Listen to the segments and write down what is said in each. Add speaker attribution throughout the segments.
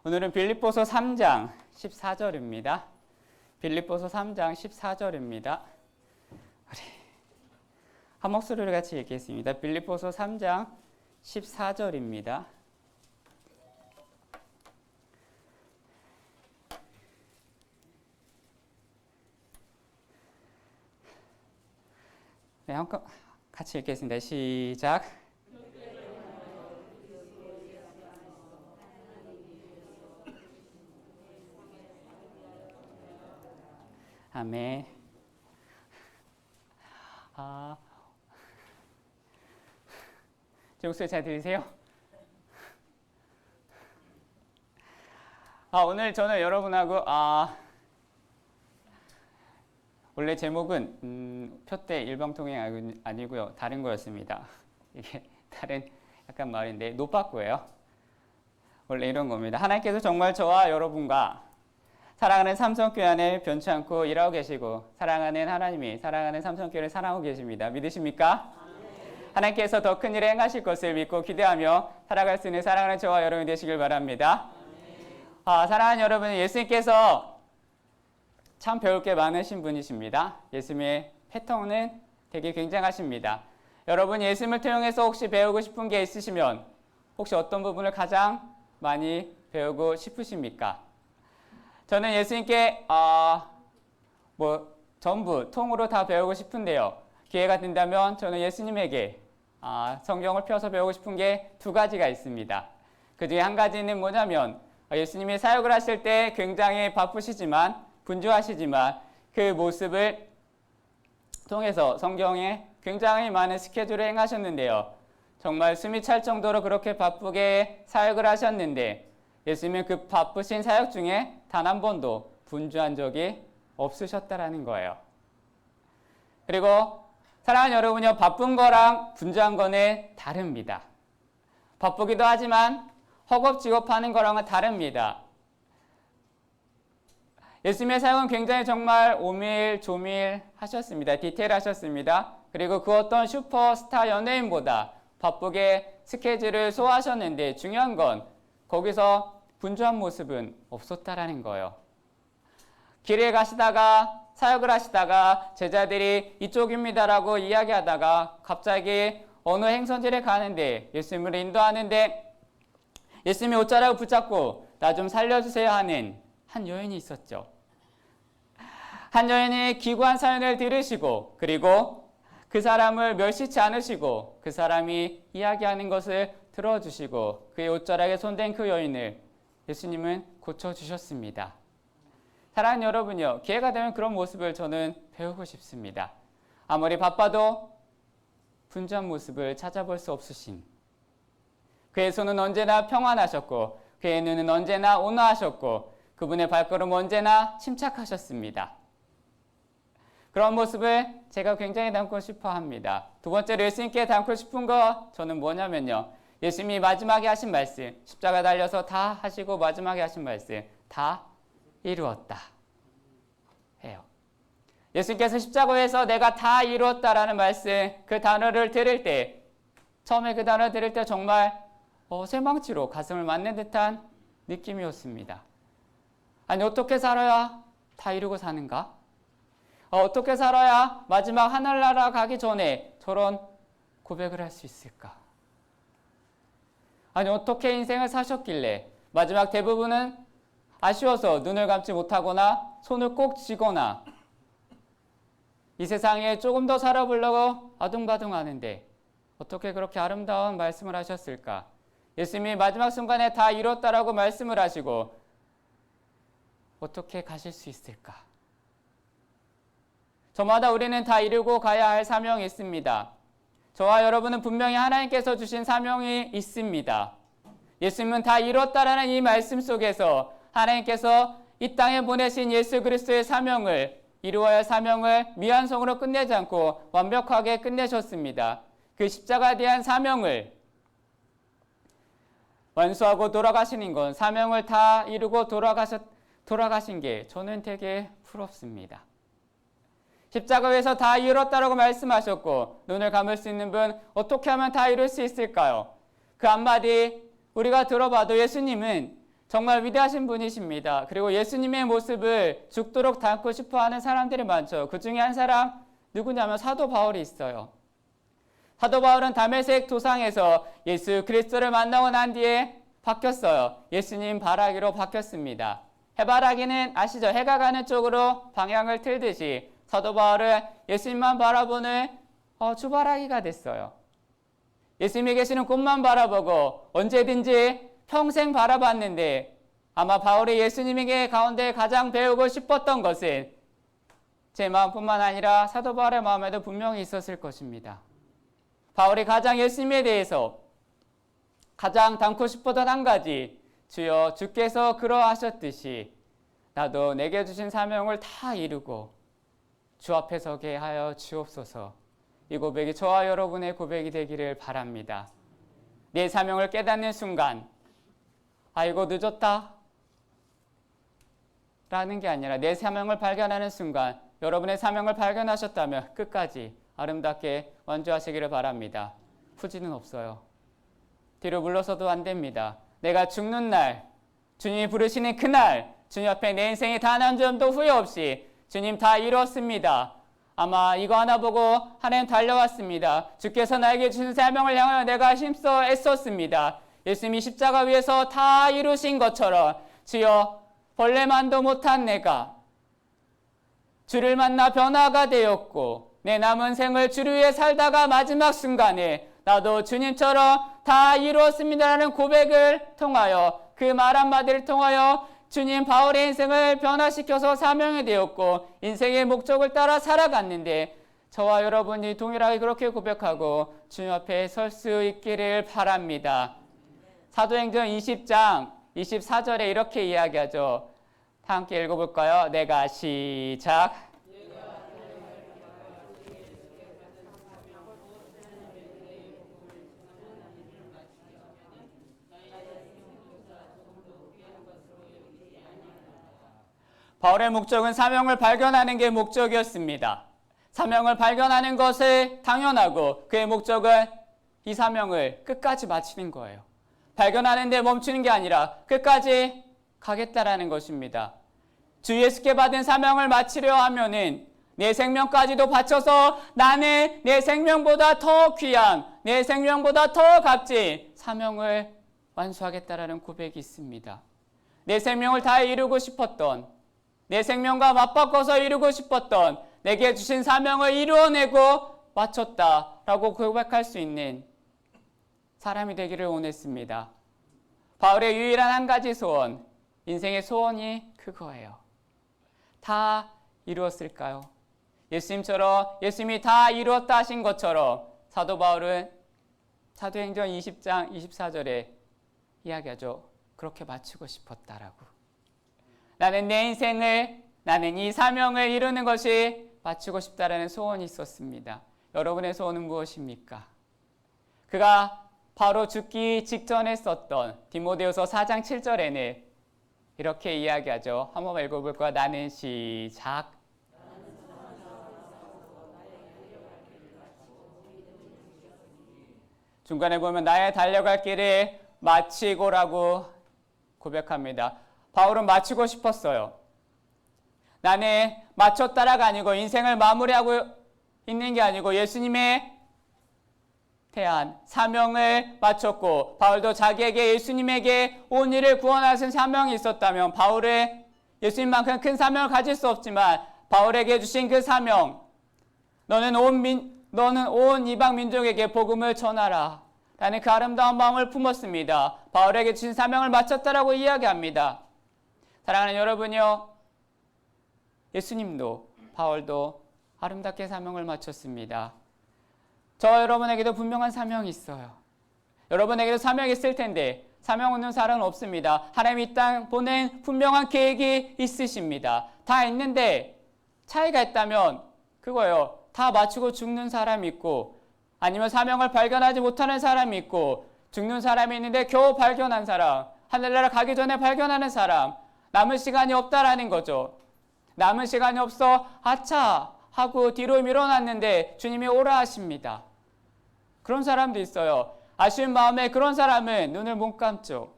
Speaker 1: 오늘은 빌립보서 3장 14절입니다. 빌립보서 3장 14절입니다. 한 목소리로 같이 읽겠습니다. 빌립보서 3장 14절입니다. 네, 한번 같이 읽겠습니다. 시작. 아멘. 제 목소리 잘 들리세요? 오늘 저는 여러분하고 원래 제목은 표대 일방통행 아니고요, 다른 거였습니다. 이게 다른 약간 말인데 노빠꾸예요. 원래 이런 겁니다. 하나님께서 정말 저와 여러분과 사랑하는 삼성교회 안에 변치 않고 일하고 계시고 사랑하는 하나님이 사랑하는 삼성교회를 사랑하고 계십니다. 믿으십니까? 하나님께서 더 큰 일을 행하실 것을 믿고 기대하며 살아갈 수 있는 사랑하는 저와 여러분이 되시길 바랍니다. 사랑하는 여러분, 예수님께서 참 배울 게 많으신 분이십니다. 예수님의 패턴은 되게 굉장하십니다. 여러분, 예수님을 통해서 혹시 배우고 싶은 게 있으시면 혹시 어떤 부분을 가장 많이 배우고 싶으십니까? 저는 예수님께 전부 통으로 다 배우고 싶은데요. 기회가 된다면 저는 예수님에게 성경을 펴서 배우고 싶은 게 두 가지가 있습니다. 그 중에 한 가지는 뭐냐면 예수님이 사역을 하실 때 굉장히 바쁘시지만 분주하시지만 그 모습을 통해서 성경에 굉장히 많은 스케줄을 행하셨는데요. 정말 숨이 찰 정도로 그렇게 바쁘게 사역을 하셨는데 예수님은 그 바쁘신 사역 중에 단 한 번도 분주한 적이 없으셨다라는 거예요. 그리고 사랑하는 여러분요, 바쁜 거랑 분주한 거는 다릅니다. 바쁘기도 하지만 허겁지겁하는 거랑은 다릅니다. 예수님의 사역은 굉장히 정말 오밀조밀 하셨습니다. 디테일하셨습니다. 그리고 그 어떤 슈퍼스타 연예인보다 바쁘게 스케줄을 소화하셨는데 중요한 건 거기서 분주한 모습은 없었다라는 거예요. 길에 가시다가 사역을 하시다가 제자들이 이쪽입니다라고 이야기하다가 갑자기 어느 행선지를 가는데 예수님을 인도하는데 예수님이 옷자락을 붙잡고 나 좀 살려주세요 하는 한 여인이 있었죠. 한 여인이 기구한 사연을 들으시고 그리고 그 사람을 멸시치 않으시고 그 사람이 이야기하는 것을 들어주시고 그의 옷자락에 손댄 그 여인을 예수님은 고쳐주셨습니다. 사랑하는 여러분요, 기회가 되면 그런 모습을 저는 배우고 싶습니다. 아무리 바빠도 분주한 모습을 찾아볼 수 없으신 그의 손은 언제나 평안하셨고 그의 눈은 언제나 온화하셨고 그분의 발걸음은 언제나 침착하셨습니다. 그런 모습을 제가 굉장히 담고 싶어 합니다. 두 번째로 예수님께 담고 싶은 거 저는 뭐냐면요, 예수님이 마지막에 하신 말씀, 십자가 달려서 다 하시고 마지막에 하신 말씀, 다 이루었다 해요. 예수님께서 십자가에서 내가 다 이루었다라는 말씀, 그 단어를 들을 때, 처음에 그 단어를 들을 때 정말 쇠망치로 가슴을 맞는 듯한 느낌이었습니다. 아니, 어떻게 살아야 다 이루고 사는가? 어떻게 살아야 마지막 하늘나라 가기 전에 저런 고백을 할 수 있을까? 아니, 어떻게 인생을 사셨길래 마지막 대부분은 아쉬워서 눈을 감지 못하거나 손을 꼭 쥐거나 이 세상에 조금 더 살아보려고 아둥바둥 하는데 어떻게 그렇게 아름다운 말씀을 하셨을까? 예수님이 마지막 순간에 다 이뤘다라고 말씀을 하시고 어떻게 가실 수 있을까? 저마다 우리는 다 이루고 가야 할 사명이 있습니다. 저와 여러분은 분명히 하나님께서 주신 사명이 있습니다. 예수님은 다 이뤘다라는 이 말씀 속에서 하나님께서 이 땅에 보내신 예수 그리스도의 사명을 이루어야 할 사명을 미완성으로 끝내지 않고 완벽하게 끝내셨습니다. 그 십자가에 대한 사명을 완수하고 돌아가시는 건 사명을 다 이루고 돌아가신 게 저는 되게 부럽습니다. 십자가에서 다 이뤘다라고 말씀하셨고 눈을 감을 수 있는 분 어떻게 하면 다 이룰 수 있을까요? 그 한마디 우리가 들어봐도 예수님은 정말 위대하신 분이십니다. 그리고 예수님의 모습을 죽도록 닮고 싶어하는 사람들이 많죠. 그 중에 한 사람 누구냐면 사도 바울이 있어요. 사도 바울은 다메섹 도상에서 예수 그리스도를 만나고 난 뒤에 바뀌었어요. 예수님 바라기로 바뀌었습니다. 해바라기는 아시죠? 해가 가는 쪽으로 방향을 틀듯이 사도 바울은 예수님만 바라보는 주바라기가 됐어요. 예수님이 계시는 곳만 바라보고 언제든지 평생 바라봤는데 아마 바울이 예수님에게 가운데 가장 배우고 싶었던 것은 제 마음뿐만 아니라 사도 바울의 마음에도 분명히 있었을 것입니다. 바울이 가장 예수님에 대해서 가장 닮고 싶었던 한 가지, 주여 주께서 그러하셨듯이 나도 내게 주신 사명을 다 이루고 주 앞에 서게 하여 주옵소서. 이 고백이 저와 여러분의 고백이 되기를 바랍니다. 내 사명을 깨닫는 순간 아이고 늦었다 라는 게 아니라 내 사명을 발견하는 순간 여러분의 사명을 발견하셨다면 끝까지 아름답게 완주하시기를 바랍니다. 후지는 없어요. 뒤로 물러서도 안 됩니다. 내가 죽는 날, 주님이 부르시는 그날, 주님 앞에 내 인생이 단 한 점도 후회 없이 주님 다 이뤘습니다. 아마 이거 하나 보고 하나님 달려왔습니다. 주께서 나에게 주신 사명을 향하여 내가 힘써 애썼습니다. 예수님이 십자가 위에서 다 이루신 것처럼 주여 벌레만도 못한 내가 주를 만나 변화가 되었고 내 남은 생을 주를 위해 살다가 마지막 순간에 나도 주님처럼 다 이루었습니다라는 고백을 통하여 그 말 한마디를 통하여 주님 바울의 인생을 변화시켜서 사명이 되었고 인생의 목적을 따라 살아갔는데 저와 여러분이 동일하게 그렇게 고백하고 주님 앞에 설 수 있기를 바랍니다. 사도행전 20장 24절에 이렇게 이야기하죠. 다 함께 읽어볼까요? 내가 시작. 바울의 목적은 사명을 발견하는 게 목적이었습니다. 사명을 발견하는 것을 당연하고 그의 목적은 이 사명을 끝까지 마치는 거예요. 발견하는 데 멈추는 게 아니라 끝까지 가겠다라는 것입니다. 주 예수께 받은 사명을 마치려 하면은 내 생명까지도 바쳐서 나는 내 생명보다 더 귀한, 내 생명보다 더 값진 사명을 완수하겠다라는 고백이 있습니다. 내 생명을 다 이루고 싶었던, 내 생명과 맞바꿔서 이루고 싶었던 내게 주신 사명을 이루어내고 마쳤다라고 고백할 수 있는 사람이 되기를 원했습니다. 바울의 유일한 한 가지 소원, 인생의 소원이 그거예요. 다 이루었을까요? 예수님처럼 예수님이 다 이루었다 하신 것처럼 사도 바울은 사도행전 20장 24절에 이야기하죠. 그렇게 마치고 싶었다라고. 나는 내 인생을, 나는 이 사명을 이루는 것이 마치고 싶다라는 소원이 있었습니다. 여러분의 소원은 무엇입니까? 그가 바로 죽기 직전에 썼던 디모데후서 4장 7절에는 이렇게 이야기하죠. 한번 읽어볼까요? 나는 시작. 중간에 보면 나의 달려갈 길을 마치고라고 고백합니다. 바울은 마치고 싶었어요. 나는 마쳤다라가 아니고 인생을 마무리하고 있는 게 아니고 예수님의 대한 사명을 마쳤고 바울도 자기에게 예수님에게 온 일을 구원하신 사명이 있었다면 바울은 예수님만큼 큰 사명을 가질 수 없지만 바울에게 주신 그 사명, 너는 온 이방 민족에게 복음을 전하라 라는 그 아름다운 마음을 품었습니다. 바울에게 주신 사명을 마쳤다라고 이야기합니다. 사랑하는 여러분이요, 예수님도 바울도 아름답게 사명을 마쳤습니다. 저 여러분에게도 분명한 사명이 있어요. 여러분에게도 사명이 있을 텐데 사명 없는 사람은 없습니다. 하나님 이 땅 보낸 분명한 계획이 있으십니다. 다 있는데 차이가 있다면 그거예요. 다 마치고 죽는 사람이 있고 아니면 사명을 발견하지 못하는 사람이 있고 죽는 사람이 있는데 겨우 발견한 사람, 하늘나라 가기 전에 발견하는 사람, 남은 시간이 없다라는 거죠. 남은 시간이 없어 아차 하고 뒤로 밀어놨는데 주님이 오라 하십니다. 그런 사람도 있어요. 아쉬운 마음에 그런 사람은 눈을 못 감죠.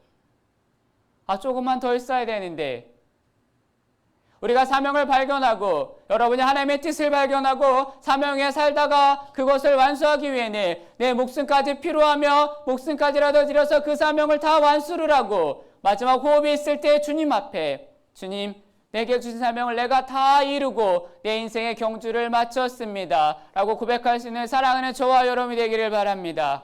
Speaker 1: 조금만 더 있어야 되는데, 우리가 사명을 발견하고 여러분이 하나님의 뜻을 발견하고 사명에 살다가 그것을 완수하기 위해는 내 목숨까지 필요하며 목숨까지라도 들여서 그 사명을 다 완수를 하고 마지막 호흡이 있을 때 주님 앞에, 주님, 내게 주신 사명을 내가 다 이루고 내 인생의 경주를 마쳤습니다 라고 고백할 수 있는 사랑하는 저와 여러분이 되기를 바랍니다.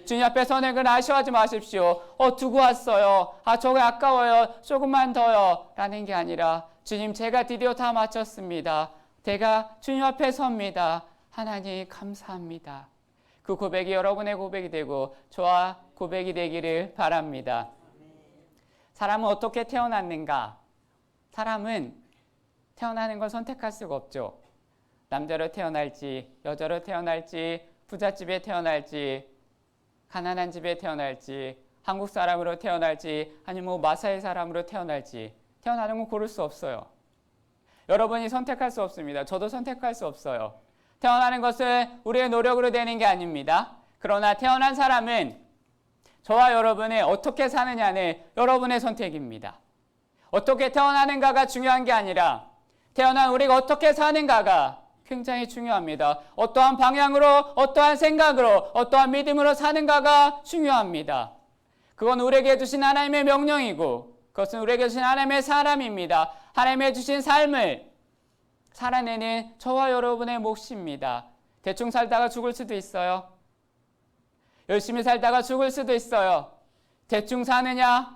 Speaker 1: 주님 앞에 선행을 아쉬워하지 마십시오. 두고 왔어요. 저거 아까워요. 조금만 더요. 라는 게 아니라, 주님, 제가 드디어 다 마쳤습니다. 제가 주님 앞에 섭니다. 하나님 감사합니다. 그 고백이 여러분의 고백이 되고 저와 고백이 되기를 바랍니다. 사람은 어떻게 태어났는가? 사람은 태어나는 걸 선택할 수가 없죠. 남자로 태어날지, 여자로 태어날지, 부잣집에 태어날지, 가난한 집에 태어날지, 한국 사람으로 태어날지, 아니면 마사의 사람으로 태어날지, 태어나는 건 고를 수 없어요. 여러분이 선택할 수 없습니다. 저도 선택할 수 없어요. 태어나는 것은 우리의 노력으로 되는 게 아닙니다. 그러나 태어난 사람은 저와 여러분이 어떻게 사느냐는 여러분의 선택입니다. 어떻게 태어나는가가 중요한 게 아니라 태어난 우리가 어떻게 사는가가 굉장히 중요합니다. 어떠한 방향으로, 어떠한 생각으로, 어떠한 믿음으로 사는가가 중요합니다. 그건 우리에게 주신 하나님의 명령이고 그것은 우리에게 주신 하나님의 사람입니다. 하나님의 주신 삶을 살아내는 저와 여러분의 몫입니다. 대충 살다가 죽을 수도 있어요. 열심히 살다가 죽을 수도 있어요. 대충 사느냐,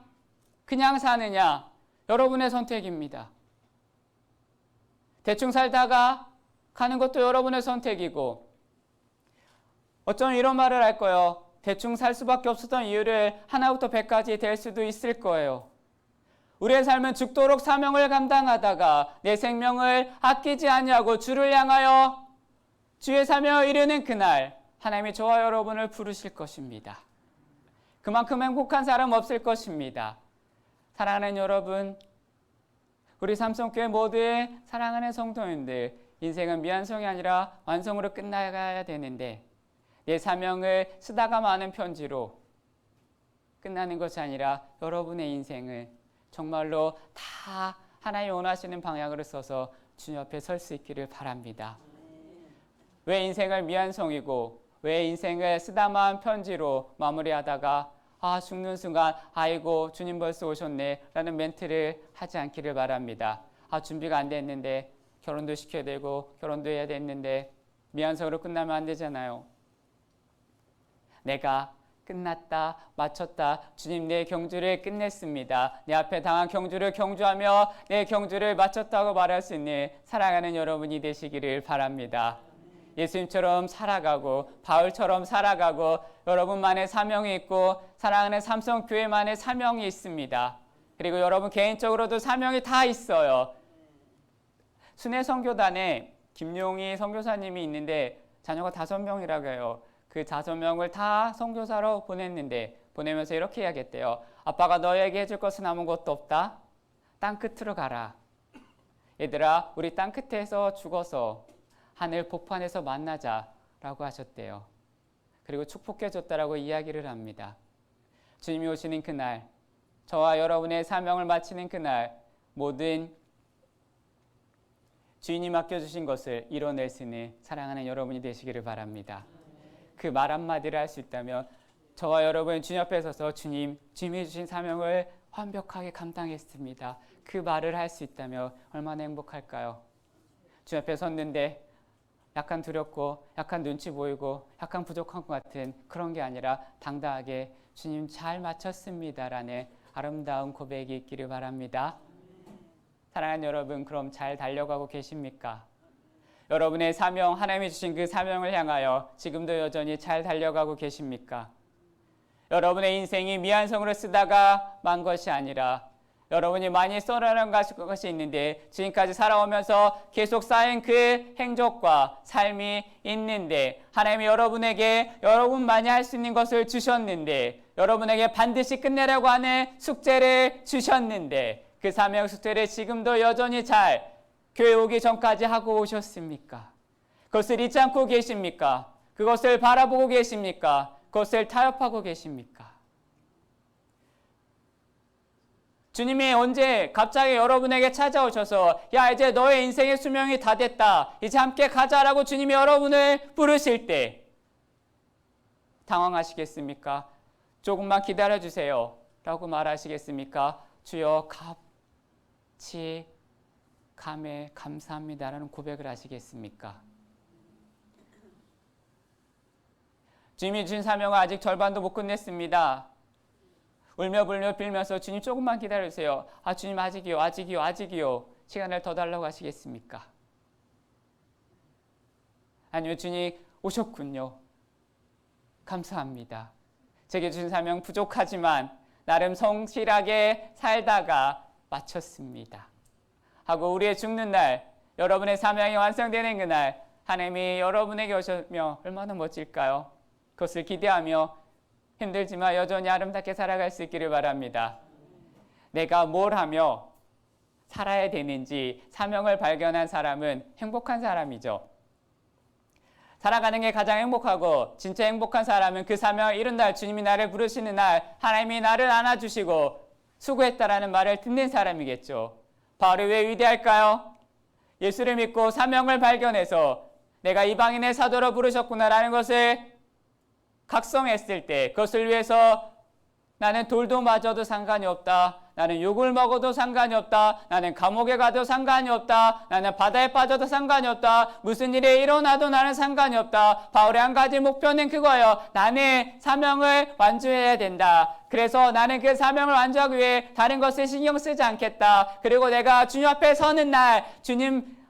Speaker 1: 그냥 사느냐, 여러분의 선택입니다. 대충 살다가 가는 것도 여러분의 선택이고, 어쩌면 이런 말을 할 거예요. 대충 살 수밖에 없었던 이유를 하나부터 100까지 될 수도 있을 거예요. 우리의 삶은 죽도록 사명을 감당하다가 내 생명을 아끼지 아니하고 주를 향하여 주의 사명을 이루는 그날 하나님이 저와 여러분을 부르실 것입니다. 그만큼 행복한 사람 없을 것입니다. 사랑하는 여러분, 우리 삼성교회 모두의 사랑하는 성도님들, 인생은 미완성이 아니라 완성으로 끝나가야 되는데 내 사명을 쓰다가 마는 편지로 끝나는 것이 아니라 여러분의 인생을 정말로 다 하나님 원하시는 방향으로 써서 주님 앞에 설 수 있기를 바랍니다. 왜 인생을 미완성이고 왜 인생을 쓰다만 편지로 마무리하다가 죽는 순간 아이고 주님 벌써 오셨네 라는 멘트를 하지 않기를 바랍니다. 준비가 안 됐는데 결혼도 시켜야 되고 결혼도 해야 됐는데 미완성으로 끝나면 안 되잖아요. 내가 끝났다, 마쳤다, 주님 내 경주를 끝냈습니다. 내 앞에 당한 경주를 경주하며 내 경주를 마쳤다고 말할 수 있는 사랑하는 여러분이 되시기를 바랍니다. 예수님처럼 살아가고 바울처럼 살아가고 여러분만의 사명이 있고 사랑하는 삼성교회만의 사명이 있습니다. 그리고 여러분 개인적으로도 사명이 다 있어요. 순회선교단에 김용희 선교사님이 있는데 자녀가 5명이라고 해요. 그 5명을 다 선교사로 보냈는데 보내면서 이렇게 이야기했대요. 아빠가 너에게 해줄 것은 아무것도 없다. 땅 끝으로 가라. 얘들아 우리 땅 끝에서 죽어서 하늘 복판에서 만나자라고 하셨대요. 그리고 축복해줬다라고 이야기를 합니다. 주님이 오시는 그날, 저와 여러분의 사명을 마치는 그날 모든 주인이 맡겨주신 것을 이뤄낼 수 있는 사랑하는 여러분이 되시기를 바랍니다. 그 말 한마디를 할 수 있다면 저와 여러분 주님 앞에 서서 주님이 주신 사명을 완벽하게 감당했습니다. 그 말을 할 수 있다면 얼마나 행복할까요? 주님 앞에 섰는데 약간 두렵고 약간 눈치 보이고 약간 부족한 것 같은 그런 게 아니라 당당하게 주님 잘 마쳤습니다라는 아름다운 고백이 있기를 바랍니다. 사랑하는 여러분, 그럼 잘 달려가고 계십니까? 여러분의 사명, 하나님이 주신 그 사명을 향하여 지금도 여전히 잘 달려가고 계십니까? 여러분의 인생이 미완성으로 쓰다가 만 것이 아니라 여러분이 많이 써나간 것이 있는데 지금까지 살아오면서 계속 쌓인 그 행적과 삶이 있는데 하나님이 여러분에게 여러분만이 할 수 있는 것을 주셨는데 여러분에게 반드시 끝내라고 하는 숙제를 주셨는데 그 사명 숙제를 지금도 여전히 잘 교회 오기 전까지 하고 오셨습니까? 그것을 잊지 않고 계십니까? 그것을 바라보고 계십니까? 그것을 타협하고 계십니까? 주님이 언제 갑자기 여러분에게 찾아오셔서 야, 이제 너의 인생의 수명이 다 됐다, 이제 함께 가자라고 주님이 여러분을 부르실 때 당황하시겠습니까? 조금만 기다려주세요 라고 말하시겠습니까? 주여 값이 감에 감사합니다라는 고백을 하시겠습니까? 주님이 주신 사명은 아직 절반도 못 끝냈습니다. 울며 불며 빌면서 주님 조금만 기다려주세요. 아, 주님 아직이요. 시간을 더 달라고 하시겠습니까? 아니요, 주님 오셨군요. 감사합니다. 제게 주신 사명 부족하지만 나름 성실하게 살다가 마쳤습니다 하고 우리의 죽는 날, 여러분의 사명이 완성되는 그날 하나님이 여러분에게 오시며 얼마나 멋질까요? 그것을 기대하며 힘들지만 여전히 아름답게 살아갈 수 있기를 바랍니다. 내가 뭘 하며 살아야 되는지 사명을 발견한 사람은 행복한 사람이죠. 살아가는 게 가장 행복하고 진짜 행복한 사람은 그 사명을 이룬 날, 주님이 나를 부르시는 날 하나님이 나를 안아주시고 수고했다라는 말을 듣는 사람이겠죠. 바울이 왜 위대할까요? 예수를 믿고 사명을 발견해서 내가 이방인의 사도로 부르셨구나라는 것을 각성했을 때 그것을 위해서 나는 돌도 맞아도 상관이 없다, 나는 욕을 먹어도 상관이 없다, 나는 감옥에 가도 상관이 없다, 나는 바다에 빠져도 상관이 없다, 무슨 일이 일어나도 나는 상관이 없다. 바울의 한 가지 목표는 그거예요. 나는 사명을 완주해야 된다. 그래서 나는 그 사명을 완주하기 위해 다른 것을 신경 쓰지 않겠다. 그리고 내가 주님 앞에 서는 날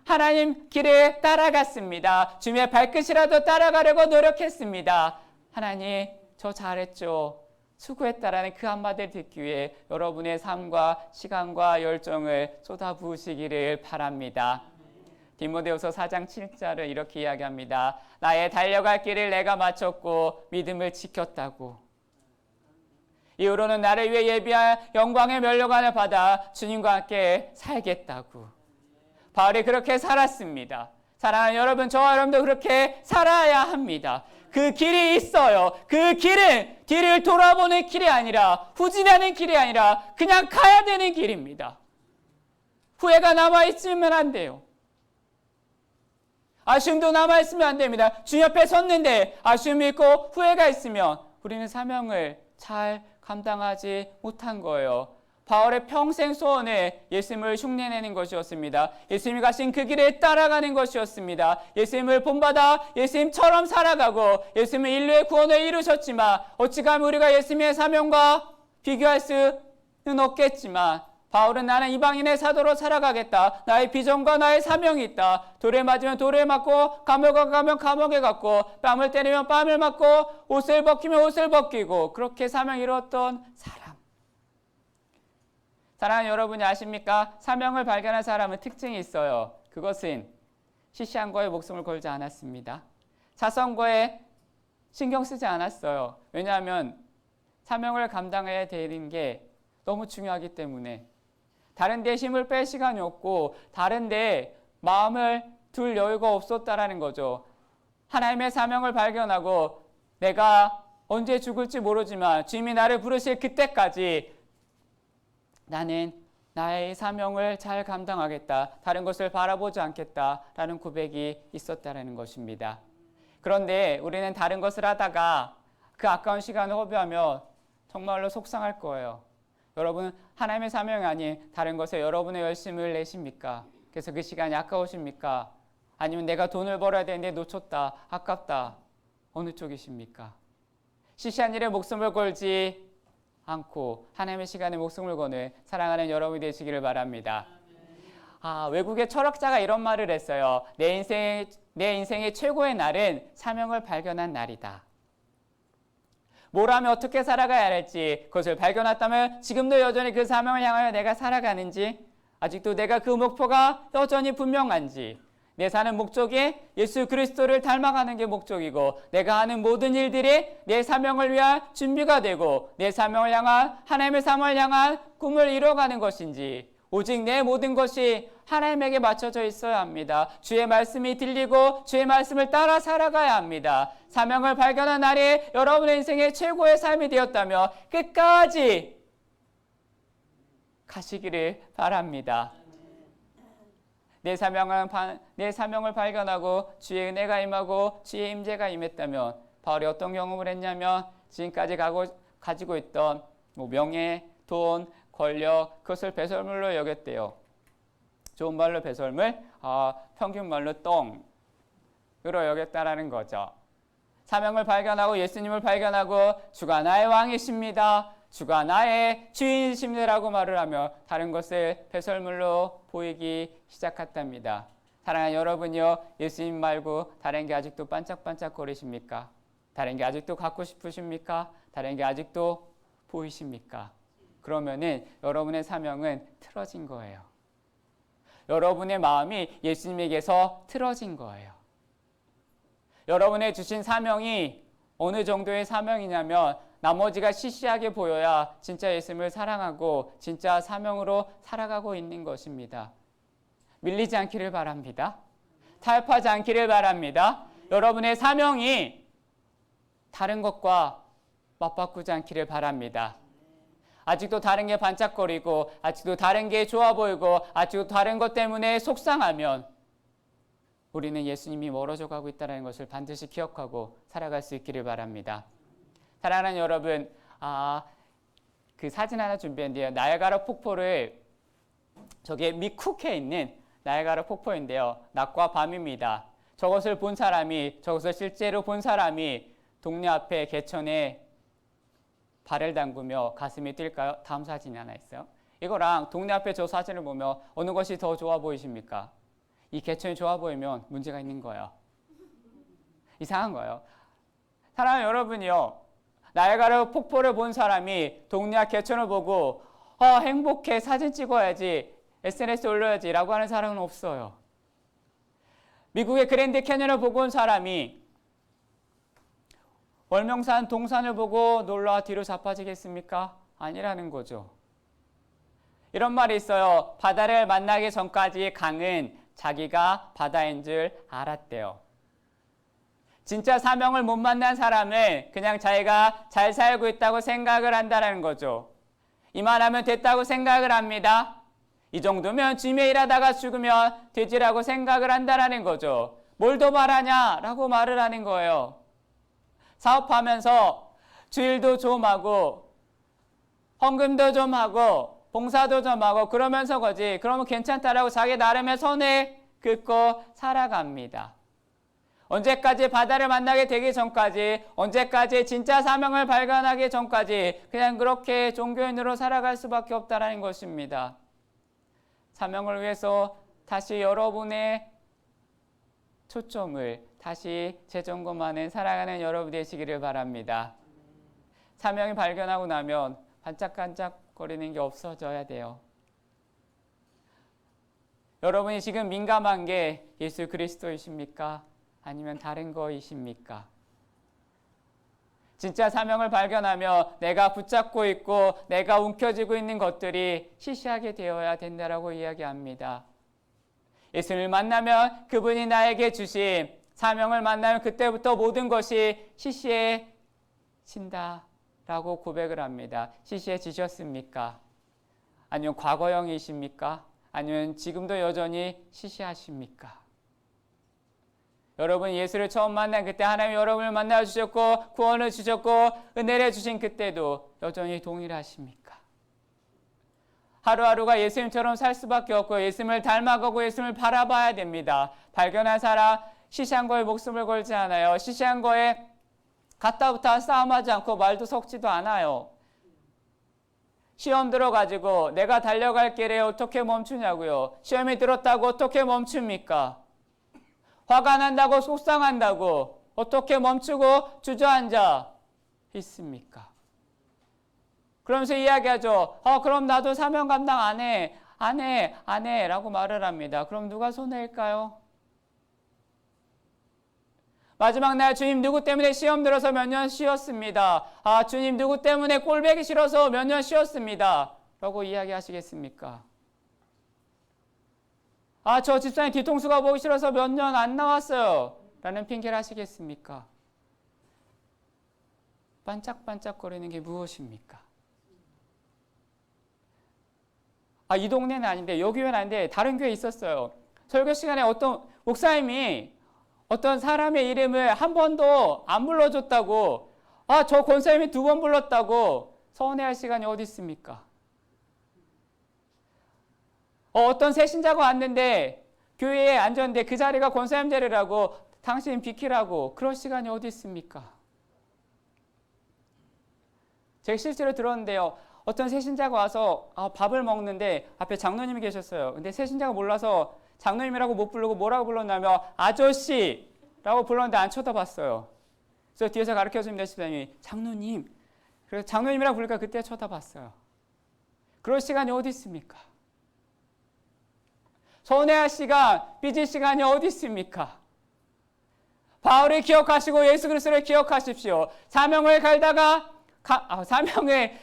Speaker 1: 하나님 길을 따라갔습니다. 주님의 발끝이라도 따라가려고 노력했습니다. 하나님 저 잘했죠, 수고했다라는 그 한마디를 듣기 위해 여러분의 삶과 시간과 열정을 쏟아부으시기를 바랍니다. 디모데후서 4장 7절을 이렇게 이야기합니다. 나의 달려갈 길을 내가 마쳤고 믿음을 지켰다고. 이후로는 나를 위해 예비한 영광의 면류관을 받아 주님과 함께 살겠다고. 바울이 그렇게 살았습니다. 사랑하는 여러분, 저와 여러분도 그렇게 살아야 합니다. 그 길이 있어요. 그 길은 뒤를 돌아보는 길이 아니라, 후진하는 길이 아니라 그냥 가야 되는 길입니다. 후회가 남아있으면 안 돼요. 아쉬움도 남아있으면 안 됩니다. 주님 앞에 섰는데 아쉬움이 있고 후회가 있으면 우리는 사명을 잘 감당하지 못한 거예요. 바울의 평생 소원은 예수님을 흉내내는 것이었습니다. 예수님이 가신 그 길에 따라가는 것이었습니다. 예수님을 본받아 예수님처럼 살아가고 예수님은 인류의 구원을 이루셨지만 어찌가면 우리가 예수님의 사명과 비교할 수는 없겠지만 바울은 나는 이방인의 사도로 살아가겠다. 나의 비전과 나의 사명이 있다. 돌에 맞으면 돌에 맞고 감옥에 가면 감옥에 갔고 뺨을 때리면 뺨을 맞고 옷을 벗기면 옷을 벗기고 그렇게 사명을 이루었던 사람. 사랑하는 여러분이 아십니까? 사명을 발견한 사람은 특징이 있어요. 그것은 시시한 거에 목숨을 걸지 않았습니다. 사소한 거에 신경 쓰지 않았어요. 왜냐하면 사명을 감당해야 되는 게 너무 중요하기 때문에. 다른 데 힘을 뺄 시간이 없고 다른 데 마음을 둘 여유가 없었다라는 거죠. 하나님의 사명을 발견하고 내가 언제 죽을지 모르지만 주님이 나를 부르실 그때까지 나는 나의 사명을 잘 감당하겠다. 다른 것을 바라보지 않겠다라는 고백이 있었다라는 것입니다. 그런데 우리는 다른 것을 하다가 그 아까운 시간을 허비하며 정말로 속상할 거예요. 여러분, 하나님의 사명이 아닌 다른 것에 여러분의 열심을 내십니까? 그래서 그 시간이 아까우십니까? 아니면 내가 돈을 벌어야 되는데 놓쳤다, 아깝다. 어느 쪽이십니까? 시시한 일에 목숨을 걸지 않고 하나님의 시간에 목숨을 거는 사랑하는 여러분이 되시기를 바랍니다. 외국의 철학자가 이런 말을 했어요. 내 인생의 최고의 날은 사명을 발견한 날이다. 뭘 하면 어떻게 살아가야 할지 그것을 발견했다면 지금도 여전히 그 사명을 향하여 내가 살아가는지, 아직도 내가 그 목표가 여전히 분명한지, 내 사는 목적이 예수 그리스도를 닮아가는 게 목적이고 내가 하는 모든 일들이 내 사명을 위한 준비가 되고 내 사명을 향한, 하나님의 사명을 향한 꿈을 이뤄가는 것인지, 오직 내 모든 것이 하나님에게 맞춰져 있어야 합니다. 주의 말씀이 들리고 주의 말씀을 따라 살아가야 합니다. 사명을 발견한 날이 여러분의 인생의 최고의 삶이 되었다며 끝까지 가시기를 바랍니다. 내 사명을 발견하고 주의 은혜가 임하고 주의 임재가 임했다면 바울이 어떤 경험을 했냐면 지금까지 가지고 있던 명예, 돈, 권력 그것을 배설물로 여겼대요. 좋은 말로 배설물, 평균 말로 똥으로 여겼다라는 거죠. 사명을 발견하고 예수님을 발견하고 주가 나의 왕이십니다. 주가 나의 주인이십니다라고 말을 하며 다른 것을 배설물로 보이기 시작했답니다. 사랑하는 여러분요, 예수님 말고 다른 게 아직도 반짝반짝거리십니까? 다른 게 아직도 갖고 싶으십니까? 다른 게 아직도 보이십니까? 그러면은 여러분의 사명은 틀어진 거예요. 여러분의 마음이 예수님에게서 틀어진 거예요. 여러분의 주신 사명이 어느 정도의 사명이냐면 나머지가 시시하게 보여야 진짜 예수님을 사랑하고 진짜 사명으로 살아가고 있는 것입니다. 밀리지 않기를 바랍니다. 타협하지 않기를 바랍니다. 여러분의 사명이 다른 것과 맞바꾸지 않기를 바랍니다. 아직도 다른 게 반짝거리고 아직도 다른 게 좋아 보이고 아직도 다른 것 때문에 속상하면 우리는 예수님이 멀어져 가고 있다는 것을 반드시 기억하고 살아갈 수 있기를 바랍니다. 사랑하는 여러분, 그 사진 하나 준비했는데요. 나이아가라 폭포를 저기 미쿡에 있는 나이아가라 폭포인데요. 낮과 밤입니다. 저것을 실제로 본 사람이 동네 앞에 개천에 발을 담그며 가슴이 뛸까요? 다음 사진이 하나 있어요. 이거랑 동네 앞에 저 사진을 보며 어느 것이 더 좋아 보이십니까? 이 개천이 좋아 보이면 문제가 있는 거예요. 이상한 거예요. 사랑하는 여러분이요. 나이아가라 폭포를 본 사람이 동네 앞 개천을 보고 행복해 사진 찍어야지 SNS 올려야지 라고 하는 사람은 없어요. 미국의 그랜드 캐년을 보고 온 사람이 월명산 동산을 보고 놀라 뒤로 자빠지겠습니까? 아니라는 거죠. 이런 말이 있어요. 바다를 만나기 전까지 강은 자기가 바다인 줄 알았대요. 진짜 사명을 못 만난 사람은 그냥 자기가 잘 살고 있다고 생각을 한다는 거죠. 이만하면 됐다고 생각을 합니다. 이 정도면 주님의 일하다가 죽으면 되지라고 생각을 한다는 거죠. 뭘 더 바라냐라고 말을 하는 거예요. 사업하면서 주일도 좀 하고 헌금도 좀 하고 봉사도 좀 하고 그러면서 거지. 그러면 괜찮다라고 자기 나름의 선을 긋고 살아갑니다. 언제까지 바다를 만나게 되기 전까지, 언제까지 진짜 사명을 발견하기 전까지 그냥 그렇게 종교인으로 살아갈 수밖에 없다는 것입니다. 사명을 위해서 다시 여러분의 초점을 다시 재점검하는 사랑하는 여러분 되시기를 바랍니다. 사명을 발견하고 나면 반짝반짝거리는 게 없어져야 돼요. 여러분이 지금 민감한 게 예수 그리스도이십니까? 아니면 다른 거이십니까? 진짜 사명을 발견하며 내가 붙잡고 있고 내가 움켜쥐고 있는 것들이 시시하게 되어야 된다라고 이야기합니다. 예수님을 만나면 그분이 나에게 주신 사명을 만나면 그때부터 모든 것이 시시해진다라고 고백을 합니다. 시시해지셨습니까? 아니면 과거형이십니까? 아니면 지금도 여전히 시시하십니까? 여러분 예수를 처음 만난 그때 하나님 여러분을 만나 주셨고 구원을 주셨고 은혜를 주신 그때도 여전히 동일하십니까? 하루하루가 예수님처럼 살 수밖에 없고 예수님을 닮아가고 예수님을 바라봐야 됩니다. 발견한 사람 시시한 거에 목숨을 걸지 않아요. 시시한 거에 갔다부터 싸움하지 않고 말도 섞지도 않아요. 시험 들어가지고 내가 달려갈 길에 어떻게 멈추냐고요. 시험이 들었다고 어떻게 멈춥니까? 화가 난다고 속상한다고 어떻게 멈추고 주저앉아 있습니까? 그러면서 이야기하죠. 그럼 나도 사명 감당 안 해 라고 말을 합니다. 그럼 누가 손해일까요? 마지막 날 주님 누구 때문에 시험 들어서 몇 년 쉬었습니다. 주님 누구 때문에 꼴배기 싫어서 몇 년 쉬었습니다. 라고 이야기하시겠습니까? 저 집사님 뒤통수가 보기 싫어서 몇 년 안 나왔어요. 라는 핑계를 하시겠습니까? 반짝반짝거리는 게 무엇입니까? 이 동네는 아닌데, 요 교회는 아닌데 다른 교회에 있었어요. 설교 시간에 어떤 목사님이 어떤 사람의 이름을 한 번도 안 불러줬다고, 저 권사님이 2번 불렀다고 서운해할 시간이 어디 있습니까? 어떤 새신자가 왔는데 교회에 앉았는데 그 자리가 권사님 자리라고 당신 비키라고 그럴 시간이 어디 있습니까? 제가 실제로 들었는데요. 어떤 새신자가 와서 밥을 먹는데 앞에 장로님이 계셨어요. 근데 새신자가 몰라서 장로님이라고 못 부르고 뭐라고 불렀냐면 아저씨라고 불렀는데 안 쳐다봤어요. 그래서 뒤에서 가르쳐줍니다. 집사님이 장로님. 그래서 장로님이라고 부르니까 그때 쳐다봤어요. 그럴 시간이 어디 있습니까? 서운해할 시간, 삐질 시간이 어디 있습니까? 바울을 기억하시고 예수 그리스도를 기억하십시오. 사명을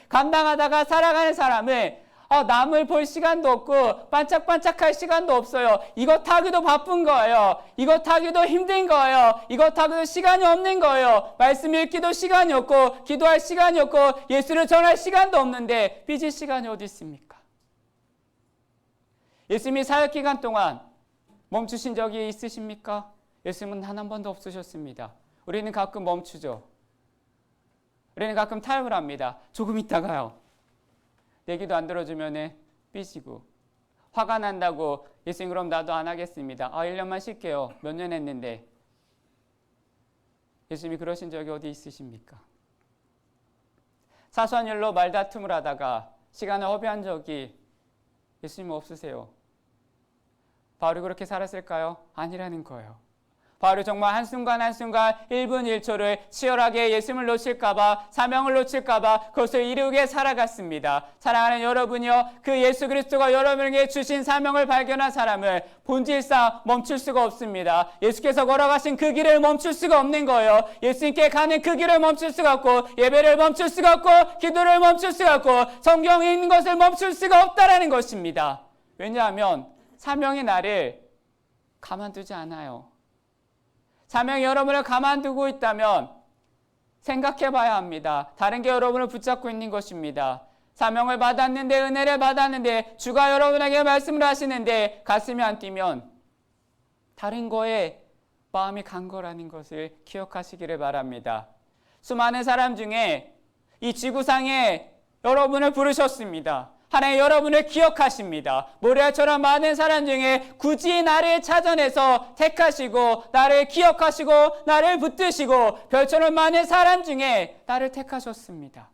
Speaker 1: 감당하다가 살아가는 사람은 남을 볼 시간도 없고 반짝반짝할 시간도 없어요. 이것 하기도 바쁜 거예요. 이것 하기도 힘든 거예요. 이것 하기도 시간이 없는 거예요. 말씀 읽기도 시간이 없고 기도할 시간이 없고 예수를 전할 시간도 없는데 삐질 시간이 어디 있습니까? 예수님이 사역 기간 동안 멈추신 적이 있으십니까? 예수님은 단 한 번도 없으셨습니다. 우리는 가끔 멈추죠. 우리는 가끔 타협을 합니다. 조금 있다가요. 내 기도 안 들어주면 삐지고 화가 난다고 예수님 그럼 나도 안 하겠습니다. 1년만 쉴게요. 몇 년 했는데. 예수님이 그러신 적이 어디 있으십니까? 사소한 일로 말다툼을 하다가 시간을 허비한 적이 예수님 없으세요. 바울이 그렇게 살았을까요? 아니라는 거예요. 바울이 정말 한순간 1분 1초를 치열하게 예수님을 놓칠까봐, 사명을 놓칠까봐 그것을 이루게 살아갔습니다. 사랑하는 여러분이요, 그 예수 그리스도가 여러분에게 주신 사명을 발견한 사람을 본질상 멈출 수가 없습니다. 예수께서 걸어가신 그 길을 멈출 수가 없는 거예요. 예수님께 가는 그 길을 멈출 수가 없고, 예배를 멈출 수가 없고, 기도를 멈출 수가 없고, 성경 읽는 것을 멈출 수가 없다라는 것입니다. 왜냐하면 사명이 나를 가만두지 않아요. 사명이 여러분을 가만두고 있다면 생각해 봐야 합니다. 다른 게 여러분을 붙잡고 있는 것입니다. 사명을 받았는데, 은혜를 받았는데, 주가 여러분에게 말씀을 하시는데 가슴이 안 뛰면 다른 거에 마음이 간 거라는 것을 기억하시기를 바랍니다. 수많은 사람 중에 이 지구상에 여러분을 부르셨습니다. 하나님 여러분을 기억하십니다. 모래알처럼 많은 사람 중에 굳이 나를 찾아내서 택하시고 나를 기억하시고 나를 붙드시고 별처럼 많은 사람 중에 나를 택하셨습니다.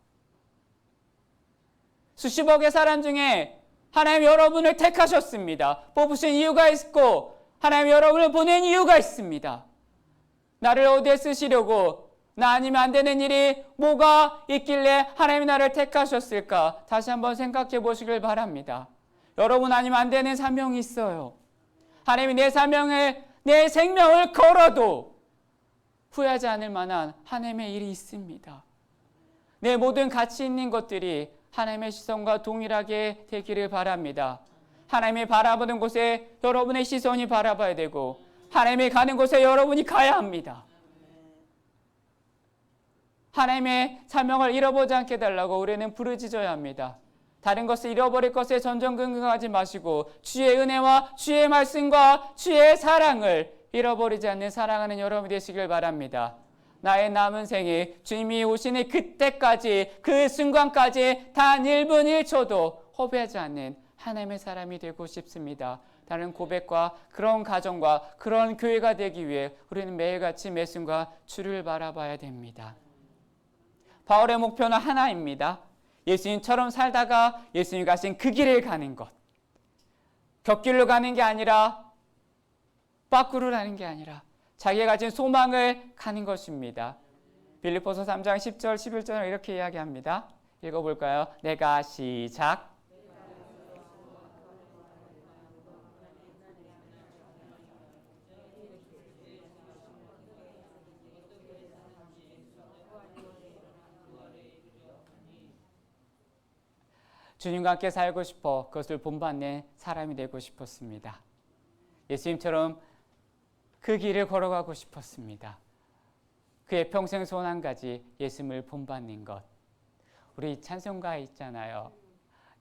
Speaker 1: 수십억의 사람 중에 하나님 여러분을 택하셨습니다. 뽑으신 이유가 있고 하나님 여러분을 보낸 이유가 있습니다. 나를 어디에 쓰시려고, 나 아니면 안 되는 일이 뭐가 있길래 하나님이 나를 택하셨을까? 다시 한번 생각해 보시길 바랍니다. 여러분 아니면 안 되는 사명이 있어요. 하나님이 내 생명을 걸어도 후회하지 않을 만한 하나님의 일이 있습니다. 내 모든 가치 있는 것들이 하나님의 시선과 동일하게 되기를 바랍니다. 하나님이 바라보는 곳에 여러분의 시선이 바라봐야 되고 하나님이 가는 곳에 여러분이 가야 합니다. 하나님의 사명을 잃어보지 않게 달라고 우리는 부르짖어야 합니다. 다른 것을 잃어버릴 것에 전전긍긍하지 마시고 주의 은혜와 주의 말씀과 주의 사랑을 잃어버리지 않는 사랑하는 여러분이 되시길 바랍니다. 나의 남은 생에 주님이 오시는 그때까지, 그 순간까지 단 1분 1초도 허비하지 않는 하나님의 사람이 되고 싶습니다. 다른 고백과 그런 가정과 그런 교회가 되기 위해 우리는 매일같이 매 순간 주를 바라봐야 됩니다. 바울의 목표는 하나입니다. 예수님처럼 살다가 예수님이 가신 그 길을 가는 것. 곁길로 가는 게 아니라, 밖으로 가는 게 아니라 자기가 가진 소망을 가는 것입니다. 빌립보서 3장 10절 11절을 이렇게 이야기합니다. 읽어볼까요? 내가 시작. 주님과 함께 살고 싶어 그것을 본받는 사람이 되고 싶었습니다. 예수님처럼 그 길을 걸어가고 싶었습니다. 그의 평생 소원 한 가지, 예수님을 본받는 것. 우리 찬송가에 있잖아요.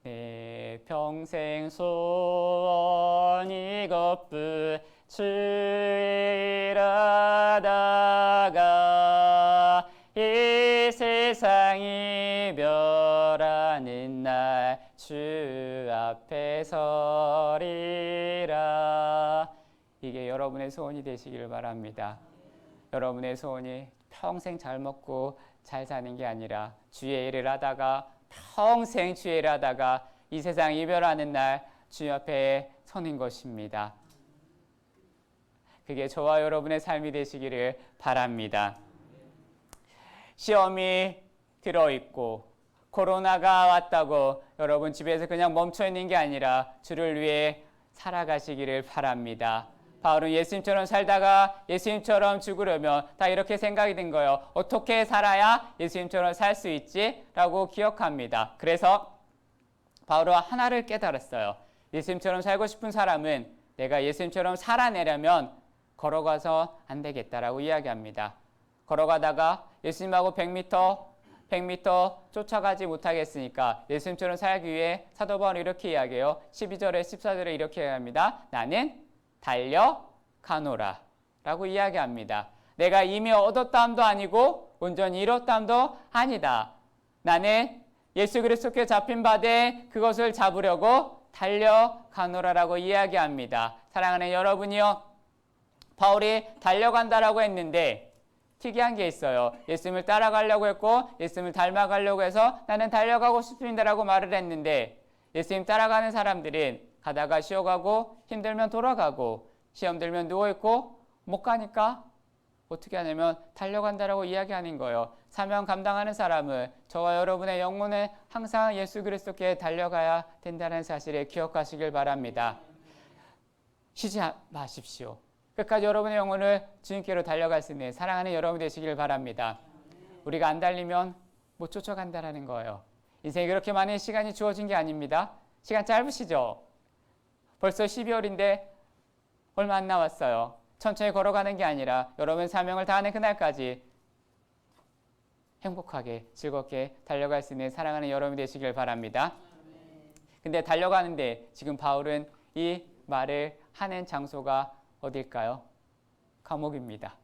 Speaker 1: 내 평생 소원 이것뿐 주의 일하다가 이 세상 이별하는 날 주 앞에 서리라. 이게 여러분의 소원이 되시기를 바랍니다. 여러분의 소원이 평생 잘 먹고 잘 사는 게 아니라 주의 일을 하다가 평생 주의 일을 하다가 이 세상 이별하는 날 주 앞에 서는 것입니다. 그게 저와 여러분의 삶이 되시기를 바랍니다. 시험이 들어있고 코로나가 왔다고 여러분 집에서 그냥 멈춰있는 게 아니라 주를 위해 살아가시기를 바랍니다. 바울은 예수님처럼 살다가 예수님처럼 죽으려면 다 이렇게 생각이 든 거예요. 어떻게 살아야 예수님처럼 살 수 있지? 라고 기억합니다. 그래서 바울은 하나를 깨달았어요. 예수님처럼 살고 싶은 사람은 내가 예수님처럼 살아내려면 걸어가서 안 되겠다라고 이야기합니다. 걸어가다가 예수님하고 100m 쫓아가지 못하겠으니까 예수님처럼 살기 위해 사도 바울은 이렇게 이야기해요. 12절에 14절에 이렇게 이야기합니다. 나는 달려가노라 라고 이야기합니다. 내가 이미 얻었다함도 아니고 온전히 이뤘다함도 아니다. 나는 예수 그리스도께 잡힌 바되 그것을 잡으려고 달려가노라라고 이야기합니다. 사랑하는 여러분이요, 바울이 달려간다라고 했는데 특이한 게 있어요. 예수님을 따라가려고 했고 예수님을 닮아가려고 해서 나는 달려가고 싶습니다라고 말을 했는데 예수님 따라가는 사람들은 가다가 쉬어가고 힘들면 돌아가고 시험 들면 누워있고 못 가니까 어떻게 하냐면 달려간다라고 이야기하는 거예요. 사명 감당하는 사람은 저와 여러분의 영혼은 항상 예수 그리스도께 달려가야 된다는 사실을 기억하시길 바랍니다. 쉬지 마십시오. 끝까지 여러분의 영혼을 주님께로 달려갈 수 있는 사랑하는 여러분 되시길 바랍니다. 우리가 안 달리면 못 쫓아간다는 거예요. 인생에 그렇게 많은 시간이 주어진 게 아닙니다. 시간 짧으시죠? 벌써 12월인데 얼마 안 남았어요. 천천히 걸어가는 게 아니라 여러분 사명을 다하는 그날까지 행복하게 즐겁게 달려갈 수 있는 사랑하는 여러분 되시길 바랍니다. 근데 달려가는데 지금 바울은 이 말을 하는 장소가 어딜까요? 감옥입니다.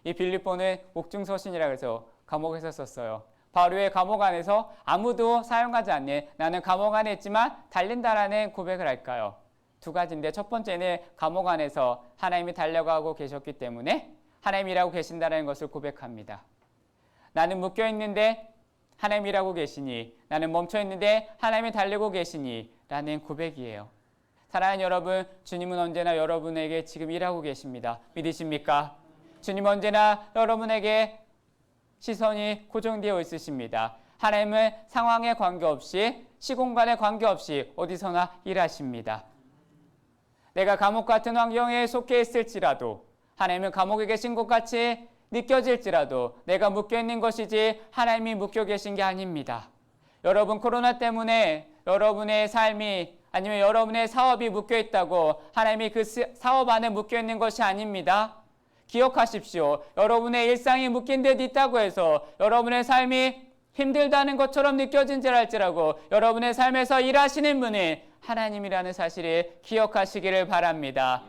Speaker 1: 이 빌립보는 옥중서신이라고 해서 감옥에서 썼어요. 바울이 왜 감옥 안에서 아무도 사용하지 않는 나는 감옥 안에 있지만 달린다라는 고백을 할까요? 두 가지인데 첫 번째는 감옥 안에서 하나님이 달려가고 계셨기 때문에 하나님이 일하고 계신다는 것을 고백합니다. 나는 묶여 있는데 하나님이 일하고 계시니 나는 멈춰 있는데 하나님이 달리고 계시니 라는 고백이에요. 사랑하는 여러분, 주님은 언제나 여러분에게 지금 일하고 계십니다. 믿으십니까? 주님 언제나 여러분에게 시선이 고정되어 있으십니다. 하나님은 상황에 관계없이 시공간에 관계없이 어디서나 일하십니다. 내가 감옥 같은 환경에 속해 있을지라도 하나님은 감옥에 계신 것 같이 느껴질지라도 내가 묶여 있는 것이지 하나님이 묶여 계신 게 아닙니다. 여러분 코로나 때문에 여러분의 삶이 아니면 여러분의 사업이 묶여 있다고 하나님이 그 사업 안에 묶여 있는 것이 아닙니다. 기억하십시오. 여러분의 일상이 묶인 듯 있다고 해서 여러분의 삶이 힘들다는 것처럼 느껴진지랄지라고 여러분의 삶에서 일하시는 분은 하나님이라는 사실을 기억하시기를 바랍니다.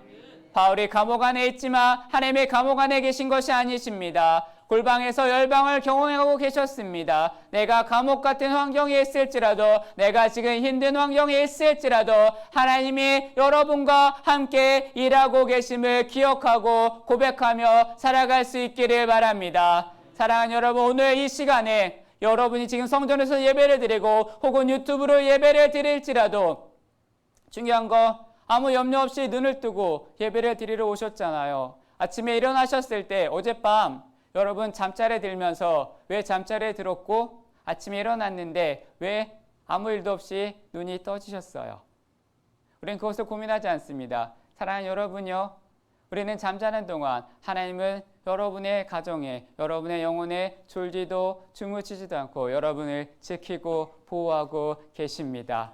Speaker 1: 바울이 감옥 안에 있지만 하나님의 감옥 안에 계신 것이 아니십니다. 골방에서 열방을 경험하고 계셨습니다. 내가 감옥 같은 환경에 있을지라도 내가 지금 힘든 환경에 있을지라도 하나님이 여러분과 함께 일하고 계심을 기억하고 고백하며 살아갈 수 있기를 바랍니다. 사랑하는 여러분, 오늘 이 시간에 여러분이 지금 성전에서 예배를 드리고 혹은 유튜브로 예배를 드릴지라도 중요한 거 아무 염려 없이 눈을 뜨고 예배를 드리러 오셨잖아요. 아침에 일어나셨을 때 어젯밤 여러분 잠자리에 들면서 왜 잠자리에 들었고 아침에 일어났는데 왜 아무 일도 없이 눈이 떠지셨어요? 우리는 그것을 고민하지 않습니다. 사랑하는 여러분요, 우리는 잠자는 동안 하나님은 여러분의 가정에 여러분의 영혼에 졸지도 주무치지도 않고 여러분을 지키고 보호하고 계십니다.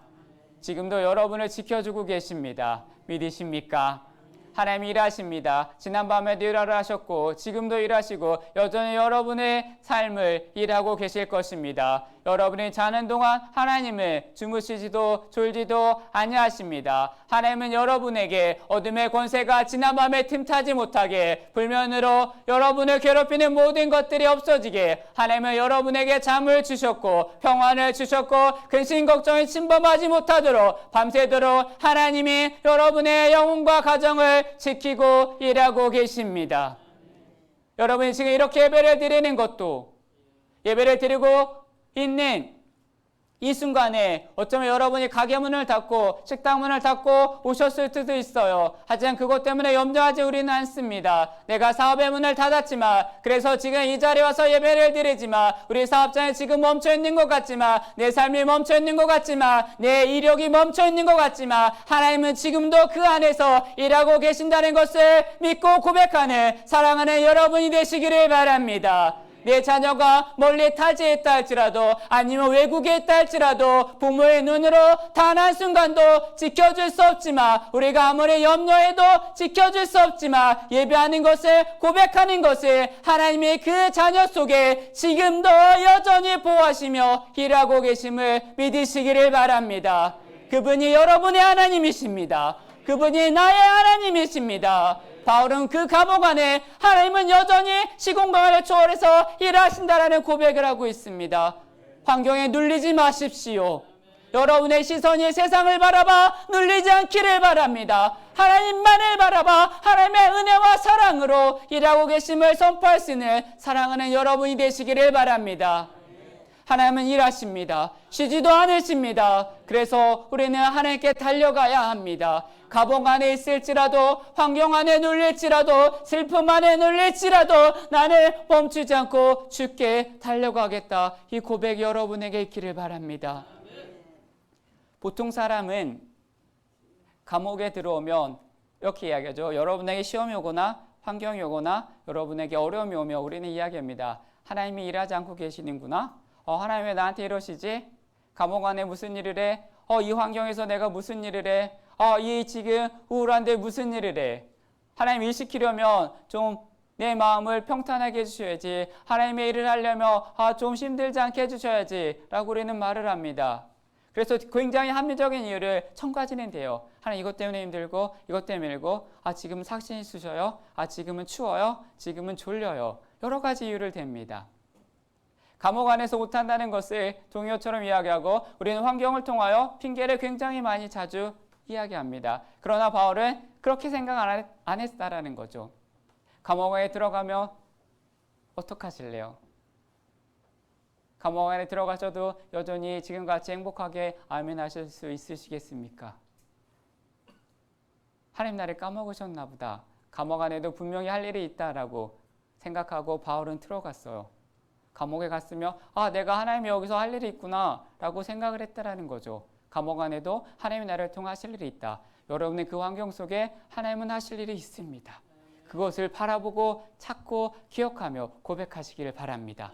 Speaker 1: 지금도 여러분을 지켜주고 계십니다. 믿으십니까? 하나님이 일하십니다. 지난밤에도 일하러 하셨고 지금도 일하시고 여전히 여러분의 삶을 일하고 계실 것입니다. 여러분이 자는 동안 하나님은 주무시지도 졸지도 아니하십니다. 하나님은 여러분에게 어둠의 권세가 지난 밤에 틈타지 못하게, 불면으로 여러분을 괴롭히는 모든 것들이 없어지게 하나님은 여러분에게 잠을 주셨고 평안을 주셨고 근심 걱정이 침범하지 못하도록 밤새도록 하나님이 여러분의 영혼과 가정을 지키고 일하고 계십니다. 여러분이 지금 이렇게 예배를 드리는 것도, 예배를 드리고 있는 이 순간에 어쩌면 여러분이 가게 문을 닫고 식당 문을 닫고 오셨을 수도 있어요. 하지만 그것 때문에 염려하지 우리는 않습니다. 내가 사업의 문을 닫았지만, 그래서 지금 이 자리에 와서 예배를 드리지만, 우리 사업장이 지금 멈춰 있는 것 같지만, 내 삶이 멈춰 있는 것 같지만, 내 이력이 멈춰 있는 것 같지만, 하나님은 지금도 그 안에서 일하고 계신다는 것을 믿고 고백하는 사랑하는 여러분이 되시기를 바랍니다. 내 자녀가 멀리 타지했다 할지라도, 아니면 외국에 있다 할지라도 부모의 눈으로 단 한순간도 지켜줄 수 없지만, 우리가 아무리 염려해도 지켜줄 수 없지만, 예배하는 것을, 고백하는 것을 하나님이 그 자녀 속에 지금도 여전히 보호하시며 일하고 계심을 믿으시기를 바랍니다. 그분이 여러분의 하나님이십니다. 그분이 나의 하나님이십니다. 바울은 그 감옥 안에 하나님은 여전히 시공간을 초월해서 일하신다라는 고백을 하고 있습니다. 환경에 눌리지 마십시오. 여러분의 시선이 세상을 바라봐 눌리지 않기를 바랍니다. 하나님만을 바라봐 하나님의 은혜와 사랑으로 일하고 계심을 선포할 수 있는 사랑하는 여러분이 되시기를 바랍니다. 하나님은 일하십니다. 쉬지도 않으십니다. 그래서 우리는 하나님께 달려가야 합니다. 감옥 안에 있을지라도, 환경 안에 눌릴지라도, 슬픔 안에 눌릴지라도 나는 멈추지 않고 주께 달려가겠다. 이 고백이 여러분에게 있기를 바랍니다. 보통 사람은 감옥에 들어오면 이렇게 이야기하죠. 여러분에게 시험이 오거나 환경이 오거나 여러분에게 어려움이 오면 우리는 이야기합니다. 하나님이 일하지 않고 계시는구나. 하나님 왜 나한테 이러시지? 감옥 안에 무슨 일을 해? 이 환경에서 내가 무슨 일을 해? 이 지금 우울한데 무슨 일을 해? 하나님 일 시키려면 좀 내 마음을 평탄하게 해주셔야지. 하나님의 일을 하려면 좀 힘들지 않게 해주셔야지 라고 우리는 말을 합니다. 그래서 굉장히 합리적인 이유를 첨가지는 돼요. 하나님 이것 때문에 힘들고 이것 때문에 힘들고 지금은 삭신이 쑤셔요. 지금은 추워요. 지금은 졸려요. 여러 가지 이유를 댑니다. 감옥 안에서 못한다는 것을 동요처럼 이야기하고 우리는 환경을 통하여 핑계를 굉장히 많이 자주 이야기합니다. 그러나 바울은 그렇게 생각 안 했다라는 거죠. 감옥 안에 들어가면 어떡하실래요? 감옥 안에 들어가셔도 여전히 지금같이 행복하게 아멘하실 수 있으시겠습니까? 하나님 나를 까먹으셨나 보다. 감옥 안에도 분명히 할 일이 있다라고 생각하고 바울은 들어갔어요. 감옥에 갔으면 내가 하나님이 여기서 할 일이 있구나 라고 생각을 했다라는 거죠. 감옥 안에도 하나님이 나를 통해 하실 일이 있다. 여러분의 그 환경 속에 하나님은 하실 일이 있습니다. 그것을 바라보고 찾고 기억하며 고백하시기를 바랍니다.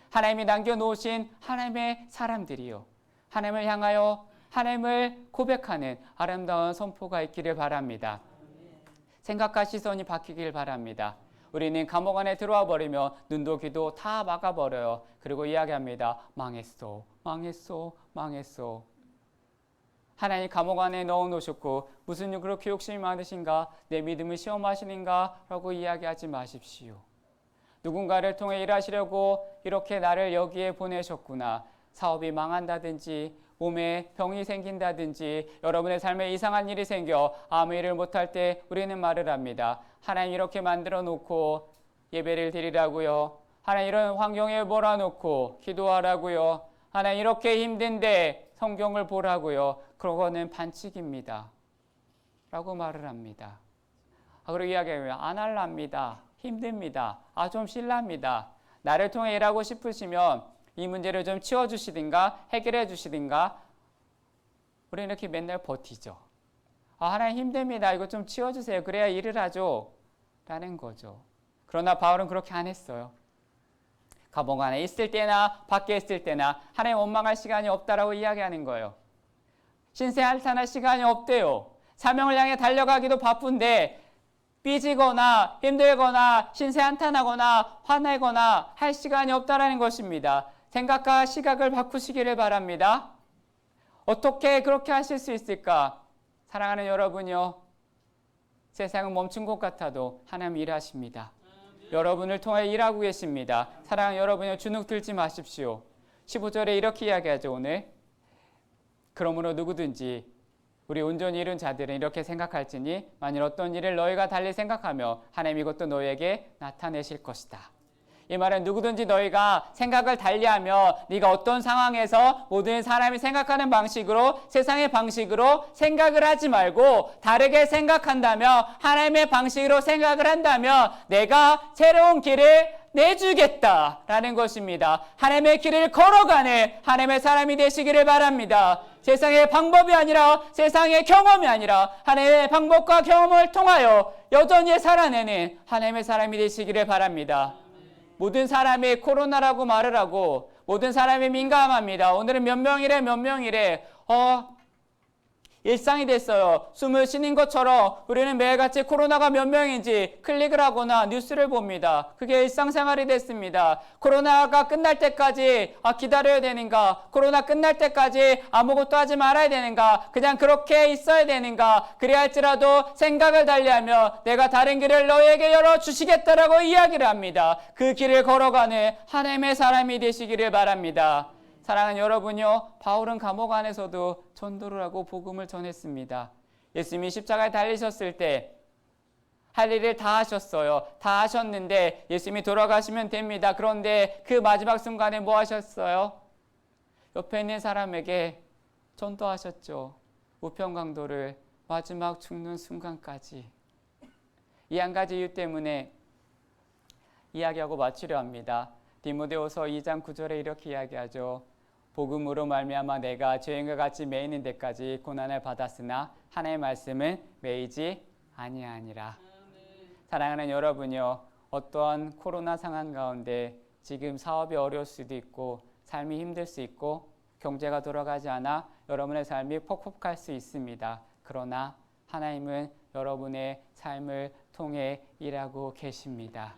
Speaker 1: 하나님이 남겨놓으신 하나님의 사람들이요, 하나님을 향하여 하나님을 고백하는 아름다운 선포가 있기를 바랍니다. 생각과 시선이 바뀌길 바랍니다. 우리는 감옥 안에 들어와 버리면 눈도 귀도 다 막아버려요. 그리고 이야기합니다. 망했어, 망했어, 망했어. 하나님 감옥 안에 넣어놓으셨고 무슨 그렇게 욕심이 많으신가? 내 믿음을 시험하시는가? 라고 이야기하지 마십시오. 누군가를 통해 일하시려고 이렇게 나를 여기에 보내셨구나. 사업이 망한다든지 몸에 병이 생긴다든지 여러분의 삶에 이상한 일이 생겨 아무 일을 못할 때 우리는 말을 합니다. 하나님 이렇게 만들어 놓고 예배를 드리라고요. 하나님 이런 환경에 몰아놓고 기도하라고요. 하나님 이렇게 힘든데 성경을 보라고요. 그거는 반칙입니다. 라고 말을 합니다. 그리고 이야기하면 안 할랍니다. 힘듭니다. 좀 실랍니다. 나를 통해 일하고 싶으시면 이 문제를 좀 치워주시든가 해결해 주시든가 우리는 이렇게 맨날 버티죠. 하나님 힘듭니다. 이거 좀 치워주세요. 그래야 일을 하죠. 라는 거죠. 그러나 바울은 그렇게 안 했어요. 감옥 안에 있을 때나 밖에 있을 때나 하나님 원망할 시간이 없다라고 이야기하는 거예요. 신세 한탄할 시간이 없대요. 사명을 향해 달려가기도 바쁜데 삐지거나 힘들거나 신세 한탄하거나 화내거나 할 시간이 없다라는 것입니다. 생각과 시각을 바꾸시기를 바랍니다. 어떻게 그렇게 하실 수 있을까? 사랑하는 여러분요, 세상은 멈춘 것 같아도 하나님 일하십니다. 여러분을 통해 일하고 계십니다. 사랑하는 여러분요, 주눅 들지 마십시오. 15절에 이렇게 이야기하죠. 오늘 그러므로 누구든지 우리 온전히 이룬 자들은 이렇게 생각할지니 만일 어떤 일을 너희가 달리 생각하며 하나님 이것도 너희에게 나타내실 것이다. 이 말은 누구든지 너희가 생각을 달리하며 네가 어떤 상황에서 모든 사람이 생각하는 방식으로 세상의 방식으로 생각을 하지 말고 다르게 생각한다며 하나님의 방식으로 생각을 한다면 내가 새로운 길을 내주겠다라는 것입니다. 하나님의 길을 걸어가는 하나님의 사람이 되시기를 바랍니다. 세상의 방법이 아니라 세상의 경험이 아니라 하나님의 방법과 경험을 통하여 여전히 살아내는 하나님의 사람이 되시기를 바랍니다. 모든 사람이 코로나라고 말을 하고 모든 사람이 민감합니다. 오늘은 몇 명이래 일상이 됐어요. 숨을 쉬는 것처럼 우리는 매일같이 코로나가 몇 명인지 클릭을 하거나 뉴스를 봅니다. 그게 일상생활이 됐습니다. 코로나가 끝날 때까지 기다려야 되는가? 코로나 끝날 때까지 아무것도 하지 말아야 되는가? 그냥 그렇게 있어야 되는가? 그래야 할지라도 생각을 달리하며 내가 다른 길을 너에게 열어주시겠다라고 이야기를 합니다. 그 길을 걸어가는 하나님의 사람이 되시기를 바랍니다. 사랑하는 여러분요, 바울은 감옥 안에서도 전도를 하고 복음을 전했습니다. 예수님이 십자가에 달리셨을 때 할 일을 다 하셨어요. 다 하셨는데 예수님이 돌아가시면 됩니다. 그런데 그 마지막 순간에 뭐 하셨어요? 옆에 있는 사람에게 전도하셨죠. 우편강도를 마지막 죽는 순간까지. 이 한 가지 이유 때문에 이야기하고 마치려 합니다. 디모데후서 2장 9절에 이렇게 이야기하죠. 복음으로 말미암아 내가 죄인과 같이 매이는 데까지 고난을 받았으나 하나님의 말씀은 매이지 아니하니라. 사랑하는 여러분요, 어떠한 코로나 상황 가운데 지금 사업이 어려울 수도 있고 삶이 힘들 수 있고 경제가 돌아가지 않아 여러분의 삶이 퍽퍽할 수 있습니다. 그러나 하나님은 여러분의 삶을 통해 일하고 계십니다.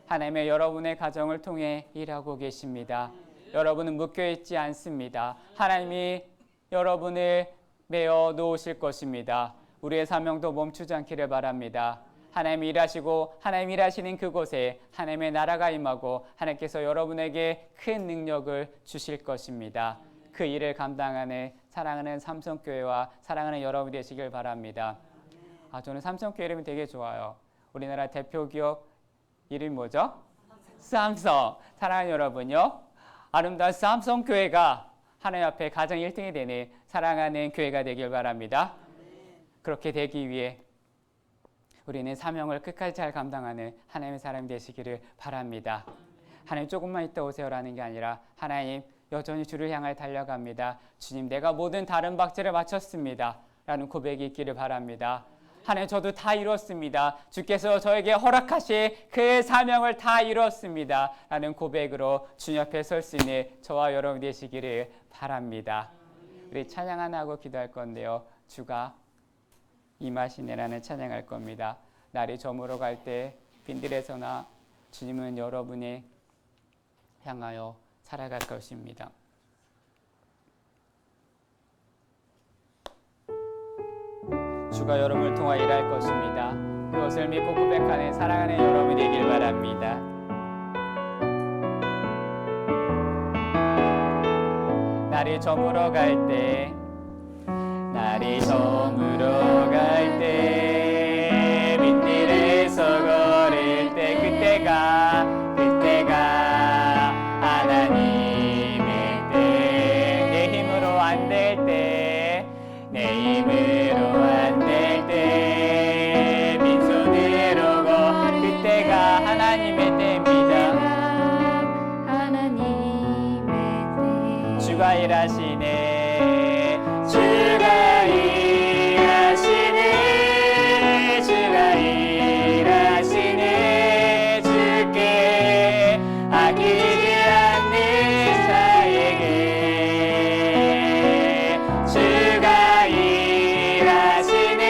Speaker 1: 하나님의 여러분의 가정을 통해 일하고 계십니다. 여러분은 묶여있지 않습니다. 하나님이 여러분을 메어 놓으실 것입니다. 우리의 사명도 멈추지 않기를 바랍니다. 하나님이 일하시고 하나님 일하시는 그곳에 하나님의 나라가 임하고 하나님께서 여러분에게 큰 능력을 주실 것입니다. 그 일을 감당하는 사랑하는 삼성교회와 사랑하는 여러분이 되시길 바랍니다. 저는 삼성교회 이름이 되게 좋아요. 우리나라 대표 기업 이름이 뭐죠? 삼성. 사랑하는 여러분요, 아름다운 삼성교회가 하나님 앞에 가장 1등이 되는 사랑하는 교회가 되길 바랍니다. 그렇게 되기 위해 우리는 사명을 끝까지 잘 감당하는 하나님의 사람이 되시기를 바랍니다. 하나님 조금만 있다 오세요라는 게 아니라 하나님 여전히 주를 향해 달려갑니다. 주님, 내가 모든 다른 박제를 마쳤습니다 라는 고백이 있기를 바랍니다. 하나님, 저도 다 이뤘습니다. 주께서 저에게 허락하신 그 사명을 다 이뤘습니다 라는 고백으로 주님 앞에 설 수 있는 저와 여러분 되시기를 바랍니다. 우리 찬양 하나 하고 기도할 건데요, 주가 임하시네라는 찬양할 겁니다. 날이 저물어 갈 때 빈들에서나 주님은 여러분이 향하여 살아갈 것입니다. 주가 여러분을 통하 일할 것입니다. 그것을 믿고 고백하는 사랑하는 여러분이 되길 바랍니다. 날이 저물어 갈 때, 날이 저물어 갈 때, 빈들에서 걸을 때, 그때가 하나님의 때, 내 힘으로 안 될 때, 내 힘으로 안 될 때, 빈손으로 그때가 하나님의 때입니다. 하나님의 때, 주가 일하시네. 주가 일하시네. 주가 일하시네. 주께 아끼지 않는 자에게 주가 일하시네.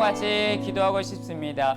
Speaker 1: 같이 기도하고 싶습니다.